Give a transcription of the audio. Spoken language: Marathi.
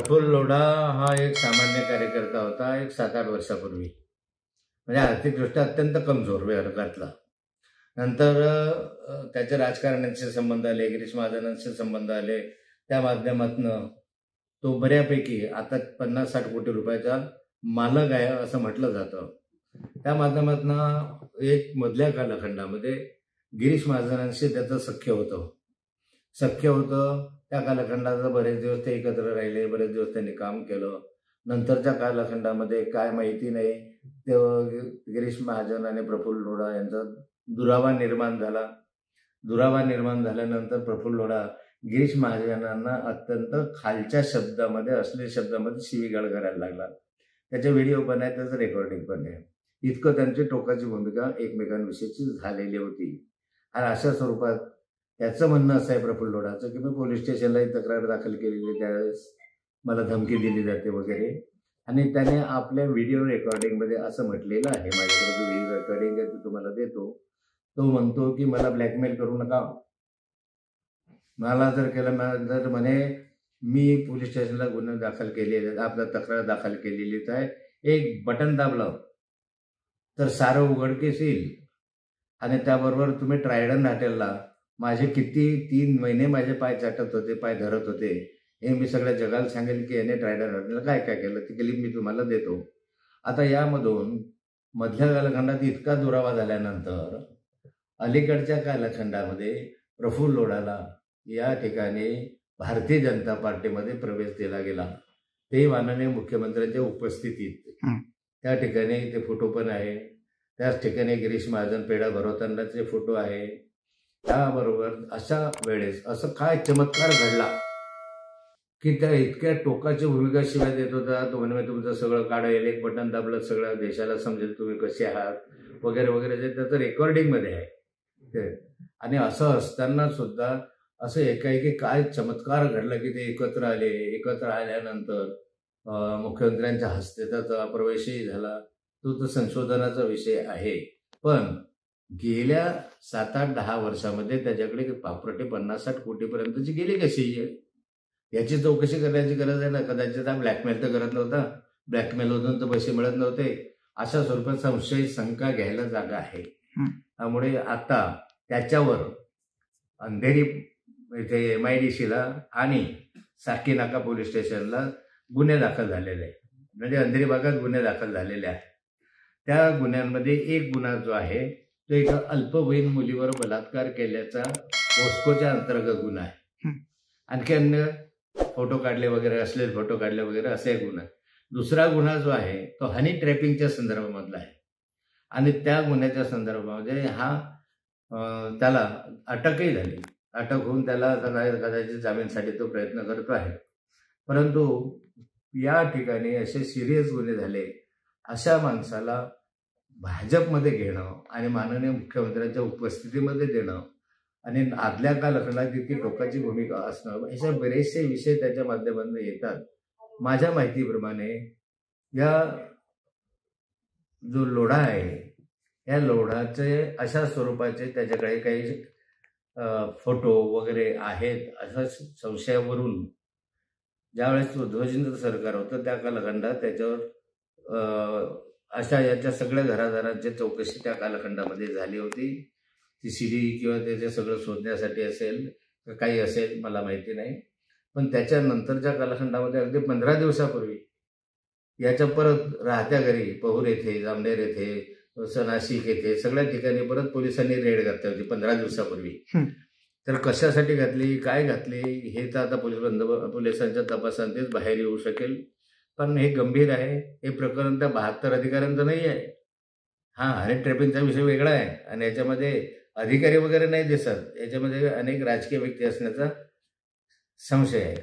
प्रफुल्ल लोढा हा एक सामान्य कार्यकर्ता होता एक 7-8 वर्षापूर्वी. म्हणजे आर्थिकदृष्ट्या अत्यंत कमजोर वर्गातला. नंतर त्याचे राजकारण्यांचे संबंध आले, गिरीश महाजनांचे संबंध आले. त्या माध्यमातून तो बऱ्यापैकी आता 50-60 कोटी रुपयाचा मालक आहे असं म्हटलं जातं. त्या माध्यमातून एक मधल्या कालखंडामध्ये गिरीश महाजनांशी त्याचं सख्य होतं. त्या कालखंडात बरेच दिवस ते एकत्र राहिले, बरेच दिवस त्यांनी काम केलं. नंतरच्या कालखंडामध्ये काय माहिती नाही, ते गिरीश महाजन आणि प्रफुल्ल लोढा यांचा दुरावा निर्माण झाला. दुरावा निर्माण झाल्यानंतर प्रफुल्ल लोढा गिरीश महाजनांना अत्यंत खालच्या शब्दामध्ये, अश्लील शब्दामध्ये शिवीगाळ करायला लागला. त्याचे व्हिडिओ पण आहे, त्याचं रेकॉर्डिंग पण आहे. इतकं त्यांची टोकाची भूमिका एकमेकांविषयीची झालेली होती. आणि अशा स्वरूपात त्याचं म्हणणं असं आहे प्रफुल्ल लोढाचं की मी पोलीस स्टेशनलाही तक्रार दाखल केलेली, त्यावेळेस मला धमकी दिली जाते वगैरे. आणि त्याने आपल्या व्हिडिओ रेकॉर्डिंगमध्ये असं म्हटलेलं आहे, माझ्याकडे जो व्हिडिओ रेकॉर्डिंग आहे ते तुम्हाला देतो. तो म्हणतो की मला ब्लॅकमेल करू नका, मला जर केलं तर म्हणे मी पोलीस स्टेशनला गुन्हे दाखल केलेले, आपला तक्रार दाखल केलेलीच आहे. एक बटन दाबलं तर सारं उघडकीस येईल. आणि त्याबरोबर तुम्ही ट्रायडन हॉटेलला माझे किती 3 महिने माझे पाय चाटत होते, पाय धरत होते, हे मी सगळ्या जगाला सांगेल की याने ट्रायडन हॉटेलला काय काय केलं, ती क्लिप मी तुम्हाला देतो. आता यामधून मधल्या कालखंडात इतका दुरावा झाल्यानंतर अलीकडच्या कालखंडामध्ये प्रफुल्ल लोढाला या ठिकाणी भारतीय जनता पार्टीमध्ये प्रवेश दिला गेला, ते माननीय मुख्यमंत्र्यांच्या उपस्थितीत. त्या ठिकाणी ते फोटो पण आहे. त्याच ठिकाणी गिरीश महाजन पेढा भरवतानाचे फोटो आहे. त्याबरोबर अशा वेळेस असं काय चमत्कार घडला की त्या इतक्या टोकाची भूमिका शिवाय देत होता. तो म्हणजे तुमचं सगळं काढेल, एक बटन दाबलं सगळ्या देशाला समजेल तुम्ही कसे आहात वगैरे वगैरे, जे त्याचं रेकॉर्डिंगमध्ये आहे. आणि असं असताना सुद्धा असं एकाएकी काय चमत्कार घडला की ते एकत्र आले. एकत्र आल्यानंतर मुख्यमंत्र्यांच्या हस्ते त्याचा प्रवेशही झाला. तो संशोधनाचा विषय आहे. पण गेल्या 7-8-10 वर्षामध्ये त्याच्याकडे प्रॉपर्टी 50-60 कोटीपर्यंतची गेली कशी, याची चौकशी करण्याची गरज आहे ना. कदाचित हा ब्लॅकमेल तर करत नव्हता, ब्लॅकमेलमधून तर पैसे मिळत नव्हते. अशा स्वरूपात संशय शंका घ्यायला जागा आहे. त्यामुळे आता त्याच्यावर अंधेरी इथे MIDCला आणि साकीनाका पोलीस स्टेशनला गुन्हे दाखल झालेले आहे. म्हणजे अंधेरी भागात गुन्हे दाखल झालेले आहेत. त्या गुन्ह्यांमध्ये एक गुन्हा जो आहे तो एका अल्पवयीन मुलीवर बलात्कार केल्याचा पोस्कोच्या अंतर्गत गुन्हा आहे. आणखी अन्य फोटो काढले वगैरे, असलेले फोटो काढले वगैरे असा एक गुन्हा. दुसरा गुन्हा जो आहे तो हनी ट्रॅपिंगच्या संदर्भामधला आहे. आणि त्या गुन्ह्याच्या संदर्भामध्ये त्याला अटकही झाली. अटक होऊन त्याला कदाचित जामीनसाठी तो प्रयत्न करतो आहे. परंतु या ठिकाणी असे सिरियस गुन्हे झाले, अशा माणसाला भाजपमध्ये घेणं आणि माननीय मुख्यमंत्र्यांच्या उपस्थितीमध्ये देणं आणि आदल्या कालखंडात इतकी टोकाची भूमिका असणं, असे बरेचसे विषय त्याच्या माध्यमातून येतात. माझ्या माहितीप्रमाणे या जो लोढा आहे, या लोढाचे अशा स्वरूपाचे त्याच्याकडे काही फोटो वगैरे आहेत. अशा संशयावरून ज्यावेळेस ध्वजेंद्र सरकार होतं त्या कालखंडात त्याच्यावर अशा याच्या सगळ्या घरादारांची चौकशी त्या कालखंडामध्ये झाली होती. ती CD किंवा त्याचे सगळं शोधण्यासाठी असेल काही असेल मला माहिती नाही. पण त्याच्यानंतरच्या कालखंडामध्ये अगदी 15 दिवसापूर्वी याच्या परत राहत्या घरी पहूर येथे, जामनेर येथे, नाशिक येथे सगळ्या ठिकाणी परत पोलिसांनी रेड घातली होती 15 दिवसापूर्वी. तर कशासाठी घातली, काय घातली हे तर आता पोलिसांच्या तपासांतच बाहेर येऊ शकेल. पण हे गंभीर आहे. हे प्रकरण त्या 72 अधिकाऱ्यांचं नाही आहे. हनी ट्रॅपिंगचा विषय वेगळा आहे आणि याच्यामध्ये अधिकारी वगैरे नाही दिसत. याच्यामध्ये अनेक राजकीय व्यक्ती असण्याचा संशय आहे.